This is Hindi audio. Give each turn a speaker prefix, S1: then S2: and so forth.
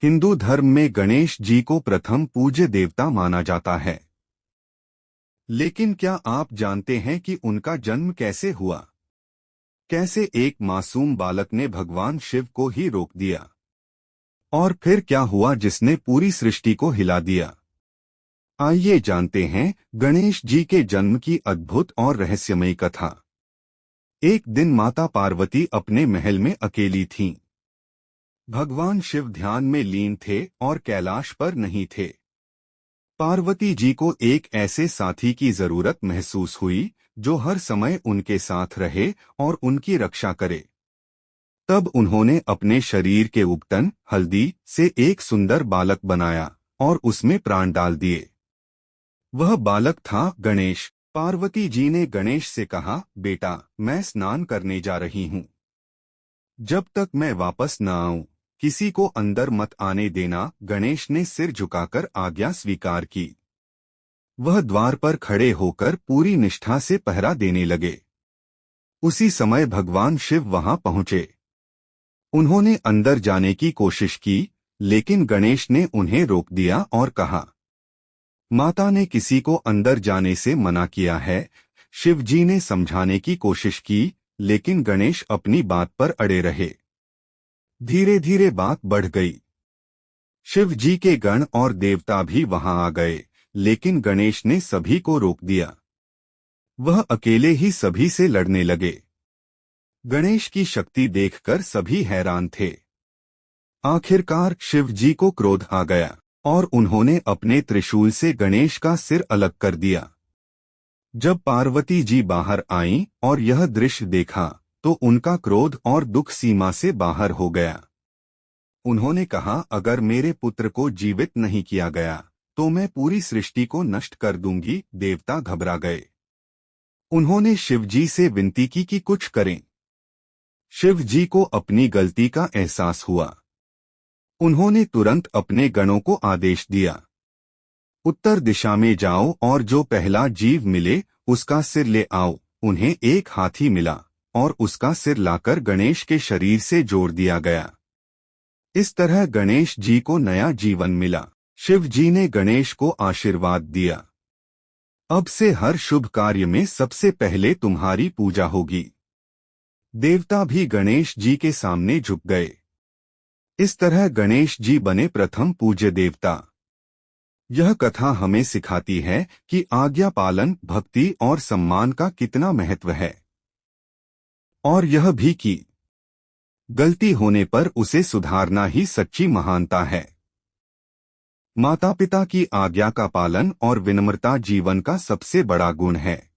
S1: हिंदू धर्म में गणेश जी को प्रथम पूज्य देवता माना जाता है। लेकिन क्या आप जानते हैं कि उनका जन्म कैसे हुआ? कैसे एक मासूम बालक ने भगवान शिव को ही रोक दिया? और फिर क्या हुआ जिसने पूरी सृष्टि को हिला दिया? आइए जानते हैं गणेश जी के जन्म की अद्भुत और रहस्यमयी कथा। एक दिन माता पार्वती अपने महल में अकेली थीं। भगवान शिव ध्यान में लीन थे और कैलाश पर नहीं थे। पार्वती जी को एक ऐसे साथी की जरूरत महसूस हुई जो हर समय उनके साथ रहे और उनकी रक्षा करे। तब उन्होंने अपने शरीर के उबटन हल्दी से एक सुंदर बालक बनाया और उसमें प्राण डाल दिए। वह बालक था गणेश। पार्वती जी ने गणेश से कहा, बेटा, मैं स्नान करने जा रही हूँ। जब तक मैं वापस न आऊं, किसी को अंदर मत आने देना। गणेश ने सिर झुकाकर आज्ञा स्वीकार की। वह द्वार पर खड़े होकर पूरी निष्ठा से पहरा देने लगे। उसी समय भगवान शिव वहां पहुंचे। उन्होंने अंदर जाने की कोशिश की, लेकिन गणेश ने उन्हें रोक दिया और कहा, माता ने किसी को अंदर जाने से मना किया है। शिव जी ने समझाने की कोशिश की, लेकिन गणेश अपनी बात पर अड़े रहे। धीरे धीरे बात बढ़ गई। शिव जी के गण और देवता भी वहां आ गए, लेकिन गणेश ने सभी को रोक दिया। वह अकेले ही सभी से लड़ने लगे। गणेश की शक्ति देखकर सभी हैरान थे। आखिरकार शिव जी को क्रोध आ गया और उन्होंने अपने त्रिशूल से गणेश का सिर अलग कर दिया। जब पार्वती जी बाहर आईं और यह दृश्य देखा, तो उनका क्रोध और दुख सीमा से बाहर हो गया। उन्होंने कहा, अगर मेरे पुत्र को जीवित नहीं किया गया तो मैं पूरी सृष्टि को नष्ट कर दूंगी। देवता घबरा गए। उन्होंने शिव जी से विनती की कि कुछ करें। शिव जी को अपनी गलती का एहसास हुआ। उन्होंने तुरंत अपने गणों को आदेश दिया, उत्तर दिशा में जाओ और जो पहला जीव मिले उसका सिर ले आओ। उन्हें एक हाथी मिला और उसका सिर लाकर गणेश के शरीर से जोड़ दिया गया। इस तरह गणेश जी को नया जीवन मिला। शिव जी ने गणेश को आशीर्वाद दिया, अब से हर शुभ कार्य में सबसे पहले तुम्हारी पूजा होगी। देवता भी गणेश जी के सामने झुक गए। इस तरह गणेश जी बने प्रथम पूज्य देवता। यह कथा हमें सिखाती है कि आज्ञा पालन, भक्ति और सम्मान का कितना महत्व है, और यह भी कि गलती होने पर उसे सुधारना ही सच्ची महानता है। माता पिता की आज्ञा का पालन और विनम्रता जीवन का सबसे बड़ा गुण है।